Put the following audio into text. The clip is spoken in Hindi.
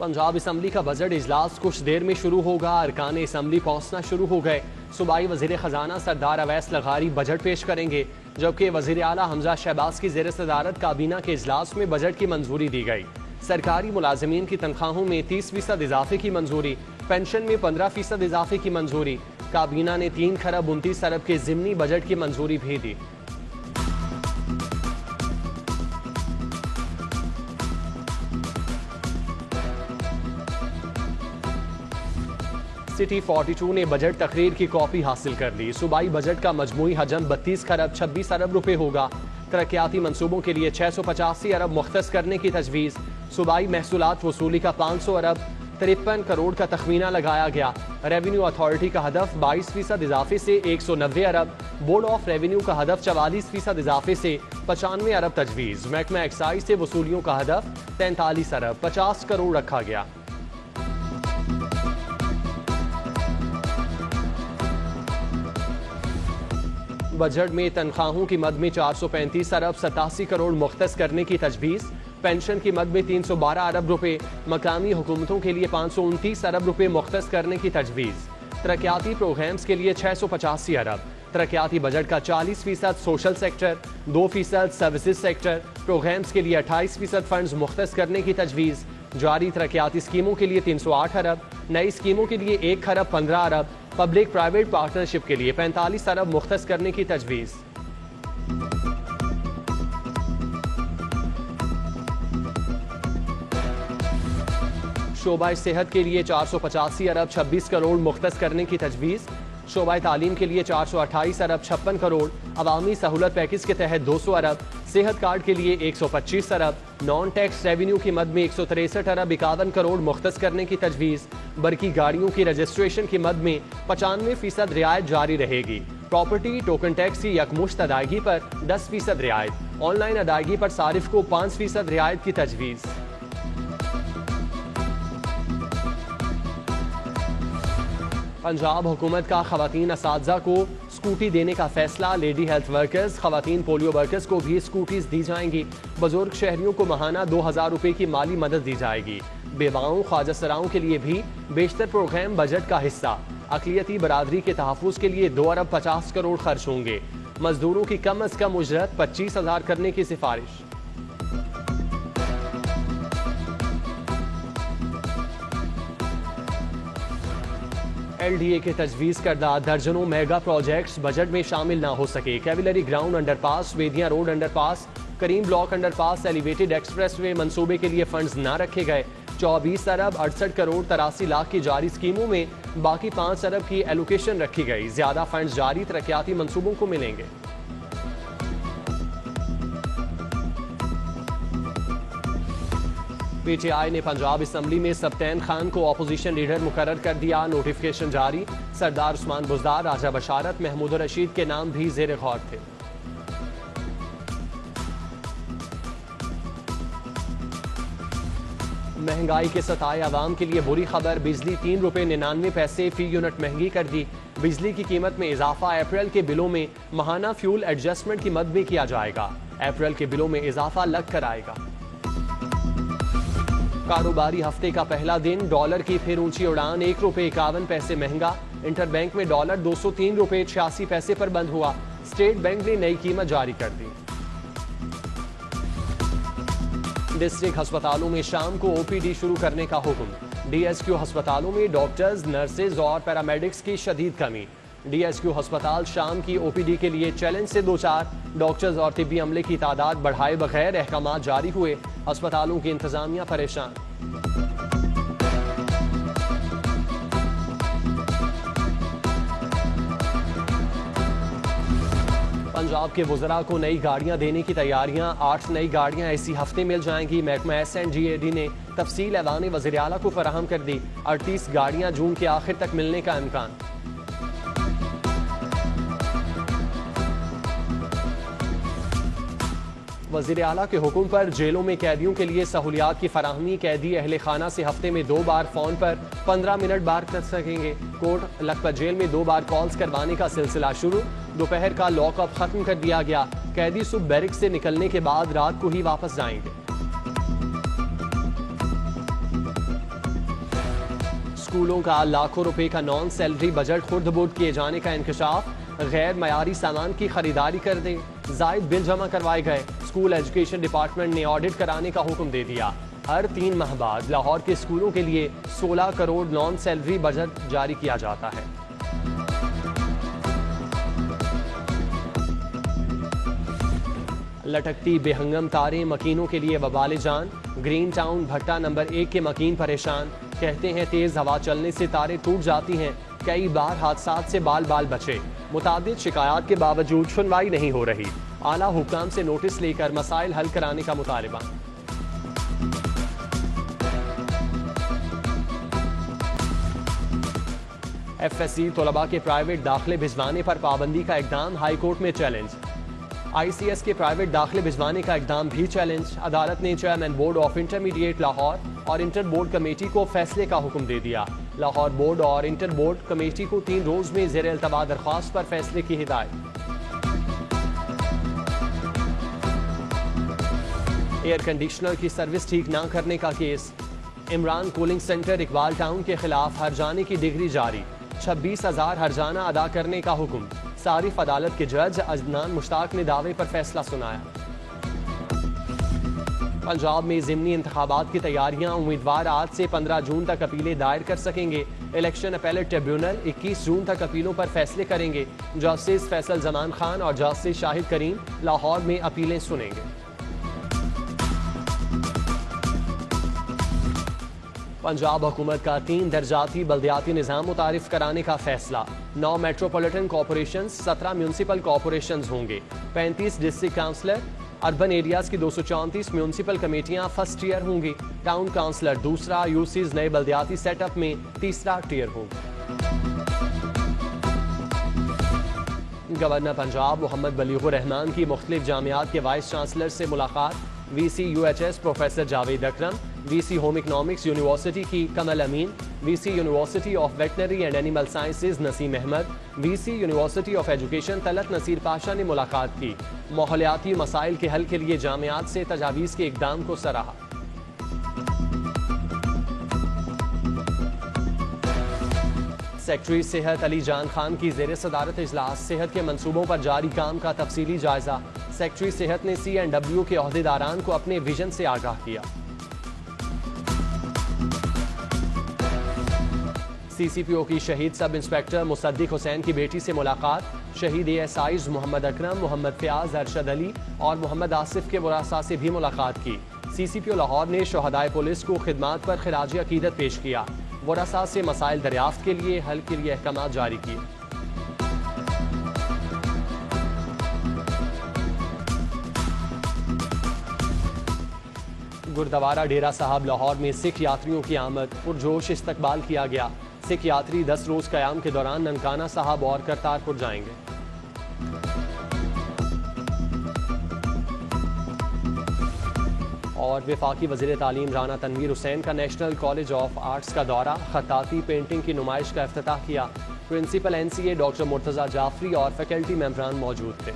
पंजाब असम्बली का बजट इजलास कुछ देर में शुरू होगा। अरकान असम्बली पहुंचना शुरू हो गए। सूबाई वजीर खजाना सरदार अवैस लगारी बजट पेश करेंगे, जबकि वजीर आला हमजा शहबाज की जेर सदारत काबीना के इजलास में बजट की मंजूरी दी गई। सरकारी मुलाजमीन की तनख्वाहों में 30% इजाफे की मंजूरी, पेंशन में 15% इजाफे की मंजूरी। काबीना ने 3 खरब 29 अरब के जिमनी बजट की मंजूरी भी दी। सिटी 42 ने बजट तकरीर की कॉपी हासिल कर ली। सूबाई बजट का मजमूई हजम 32 खरब 26 अरब रुपए होगा। तरक्याती मंसूबों के लिए 685 अरब मुख्तस करने की तजवीज़। सूबाई महसूलात वसूली का 500 अरब 53 करोड़ का तखमीना लगाया गया। रेवेन्यू अथॉरिटी का हदफ 22% इजाफे से 190 अरब। बोर्ड ऑफ रेवेन्यू का हदफ 44% इजाफे से 95 अरब तजवीज़। महकमा एक्साइज से वसूलियों का हदफ 43 अरब 50 करोड़ रखा गया। बजट में तनख्वाहों की मद में 435 अरब 87 करोड़ मुख्तस करने की तजवीज़। पेंशन की मद में 312 अरब रुपए। मकामी हुकूमतों के लिए 529 अरब रुपए मुख्तस करने की तजवीज़। तरक्याती प्रोग्राम्स के लिए 685 अरब। तरक्याती बजट का 40% social sector, 2% services sector. Programmes के लिए 28% फंड्स मुख्तस करने की तजवीज़। जारी तरक्याती स्कीमों के लिए 308 अरब। नई स्कीमों के लिए 1 खरब 15 अरब। पब्लिक प्राइवेट पार्टनरशिप के लिए 45 अरब मुख्तस करने की तजवीज़। शोबा सेहत के लिए 485 अरब 26 करोड़ मुख्तस करने की तजवीज़। शोबा तालीम के लिए 428 अरब 56 करोड़। अवामी सहूलत पैकेज के तहत 200 अरब। सेहत कार्ड के लिए 125 अरब। नॉन टैक्स रेवेन्यू की मद में 163 अरब 51 करोड़ मुख्तस करने की तजवीज़। बरकी गाड़ियों की रजिस्ट्रेशन की मद में 95% रियायत जारी रहेगी। प्रॉपर्टी टोकन टैक्स की यकमुश्त अदायगी पर 10% रियायत। ऑनलाइन अदायगी पर सारिफ को 5% रियायत की तजवीज़। पंजाब हुकूमत का खवातीन असातिज़ा को स्कूटी देने का फैसला। लेडी हेल्थ वर्कर्स, खवातीन पोलियो वर्कर्स को भी स्कूटीज दी जाएंगी। बुजुर्ग शहरियों को माहाना 2000 रुपए की माली मदद दी जाएगी। बेवाओं ख्वाजा सराओं के लिए भी बेशतर प्रोग्राम बजट का हिस्सा। अक़लियती बरादरी के तहफ़्फ़ुज़ के लिए 2 अरब 50 करोड़ खर्च होंगे। मजदूरों की कम अज़ कम उजरत 25,000 करने की सिफारिश। LDA के तजवीज़ करदा दर्जनों मेगा प्रोजेक्ट्स बजट में शामिल ना हो सके। कैविलरी ग्राउंड अंडरपास, वेदियां रोड अंडरपास, करीम ब्लॉक अंडरपास, एलिवेटेड एक्सप्रेसवे मंसूबे के लिए फंड्स ना रखे गए। 24 अरब 68 करोड़ 83 लाख की जारी स्कीमों में बाकी 5 अरब की एलोकेशन रखी गई। ज्यादा फंड्स जारी तरक्याती मंसूबों को मिलेंगे। PTI ने पंजाब असम्बली में सब्तैन खान को अपोजिशन लीडर मुकर्रर कर दिया। नोटिफिकेशन जारी। सरदार उस्मान बुज़दार, राजा बशारत, महमूद रशीद के नाम भी ज़ेर गौर थे। महंगाई के सताए अवाम के लिए बुरी खबर। बिजली 3 रुपए 99 पैसे फी यूनिट महंगी कर दी। बिजली की कीमत में इजाफा। अप्रैल के बिलों में माहाना फ्यूल एडजस्टमेंट की मद में किया जाएगा। अप्रैल के बिलों में इजाफा लग कर आएगा। कारोबारी हफ्ते का पहला दिन। डॉलर की फिर ऊंची उड़ान। 1 रुपए 51 पैसे महंगा। इंटरबैंक में डॉलर 203 रुपए 86 पैसे पर बंद हुआ। स्टेट बैंक ने नई कीमत जारी कर दी। डिस्ट्रिक्ट अस्पतालों में शाम को OPD शुरू करने का हुक्म। DSQ अस्पतालों में डॉक्टर्स, नर्सेज और पैरामेडिक्स की शदीद कमी। DSQ अस्पताल शाम की OPD के लिए चैलेंज से 2-4। डॉक्टर्स और तिब्बी अमले की तादाद बढ़ाए बगैर अहकामात जारी हुए। अस्पतालों की इंतजामिया परेशान। पंजाब के वज़रा को नई गाड़ियां देने की तैयारियां। 8 नई गाड़ियां इसी हफ्ते मिल जाएंगी। महकमा SNGAD ने तफसील ऐवान वज़ीर आला को फराहम कर दी। 38 गाड़ियां जून के आखिर तक मिलने का इम्कान। वज़ीर आला के हुक्म पर जेलों में कैदियों के लिए सहूलियात की फराहमी। कैदी अहले खाना से हफ्ते में 2 बार फ़ोन पर 15 मिनट बात कर सकेंगे। कोट लखपत जेल में 2 बार कॉल्स करवाने का सिलसिला शुरू। दोपहर का लॉकअप खत्म कर दिया गया। कैदी सुबह बैरिक से निकलने के बाद रात को ही वापस जाएंगे। स्कूलों का लाखों रुपए का नॉन सैलरी बजट खुर्द बुर्द किए जाने का इंकशाफ, गैर मयारी सामान की खरीदारी कर दे, जायद बिल जमा करवाए गए। स्कूल एजुकेशन डिपार्टमेंट ने ऑडिट कराने का हुक्म दे दिया। हर 3 माह बाद लाहौर के स्कूलों के लिए 16 करोड़ नॉन सैलरी बजट जारी किया जाता है। लटकती बेहंगम तारें मकीनों के लिए वबाल जान। ग्रीन टाउन भट्टा नंबर 1 के मकीन परेशान, कहते हैं तेज हवा चलने से तारें टूट जाती हैं। कई बार हादसात से बाल बाल बचे। मुतादिद शिकायत के बावजूद सुनवाई नहीं हो रही। आला हुक्काम से नोटिस लेकर मसाइल हल कराने का मुतालबा। FSC तलबा के प्राइवेट दाखिले भिजवाने पर पाबंदी का इकदाम हाई कोर्ट में चैलेंज। ICS के प्राइवेट दाखिले भिजवाने का इकदाम भी चैलेंज। अदालत ने chairman board of intermediate Lahore और इंटर बोर्ड कमेटी को फैसले का हुक्म दे दिया। लाहौर बोर्ड और इंटर बोर्ड कमेटी को 3 रोज में ज़ेर इल्तवा दरख्वास्त पर फैसले की हिदायत। एयर कंडीशनर की सर्विस ठीक न करने का case. Imran cooling centre Iqbal town के खिलाफ हर्जाने की डिग्री जारी। 26,000 हर्जाना अदा करने का हुक्म। सारिफ अदालत के जज अदनान मुश्ताक ने दावे पर फैसला सुनाया। पंजाब में ज़िमनी इंतखाबात की तैयारियां। उम्मीदवार आज से 15 जून तक अपीलें दायर कर सकेंगे। इलेक्शन अपीलेट ट्रिब्यूनल 21 जून तक अपीलों पर फैसले करेंगे। जस्टिस फैसल जमान खान और जस्टिस शाहिद करीम लाहौर में अपीलें सुनेंगे। पंजाब हुकूमत का 3 दर्जाती बल्दियाती निज़ाम मुतारिफ कराने का फैसला। 9 मेट्रोपॉलिटन कॉरपोरेशन, 17 म्यूनसिपल कॉरपोरेशन होंगे। 35 डिस्ट्रिक्ट काउंसलर। अर्बन एरियाज की 234 म्यूनसिपल कमेटियां फर्स्ट ईयर होंगी। टाउन काउंसलर दूसरा। यूसीज नए बल्दियाती सेटअप में तीसरा टीयर होंगे। गवर्नर पंजाब मोहम्मद बलीगुर रहमान की मुख्तलिफ जामियात के वाइस चांसलर से मुलाकात। VC UHS professor Javed Akram, VC home economics university की Kamal Amin, VC university of veterinary and animal sciences Naseem Ahmed, VC university of education Talat Naseer Pasha ने मुलाकात की। माहौलियाती मसाइल के हल के लिए जामियात से तजावीज़ के इकदाम को सराहा। सेक्रेटरी सेहत अली जान खान की ज़ेर सदारत इजलास। सेहत के मंसूबों पर जारी काम का तफसीली जायजा। सेक्रेटरी सेहत ने C&W के ओहदेदारान को अपने विजन से आगाह किया। CCPO की शहीद सब इंस्पेक्टर मुसद्दिक हुसैन की बेटी से मुलाकात। शहीद ASIs मोहम्मद अकरम, मोहम्मद फयाज, अरशद अली और मोहम्मद आसिफ के वरासा से भी मुलाकात की। CCPO लाहौर ने शहदाए पुलिस को खिदमात पर खिराज अकीदत पेश किया। वरासा से मसाइल दरियाफ्त के लिए हल के लिए अहकाम जारी किए। गुरुद्वारा डेरा साहब लाहौर में सिख यात्रियों की आमद। पुरजोश इस्तकबाल किया गया। सिख यात्री 10 रोज क़याम के दौरान ननकाना साहब और करतारपुर जाएंगे। और वफाकी वज़ीर तालीम राना तनवीर हुसैन का नेशनल कॉलेज ऑफ आर्ट्स का दौरा। खताती पेंटिंग की नुमाइश का इफ्तिताह किया। Principal NCA doctor Murtaza Jafri और फैकल्टी मेंबरान मौजूद थे।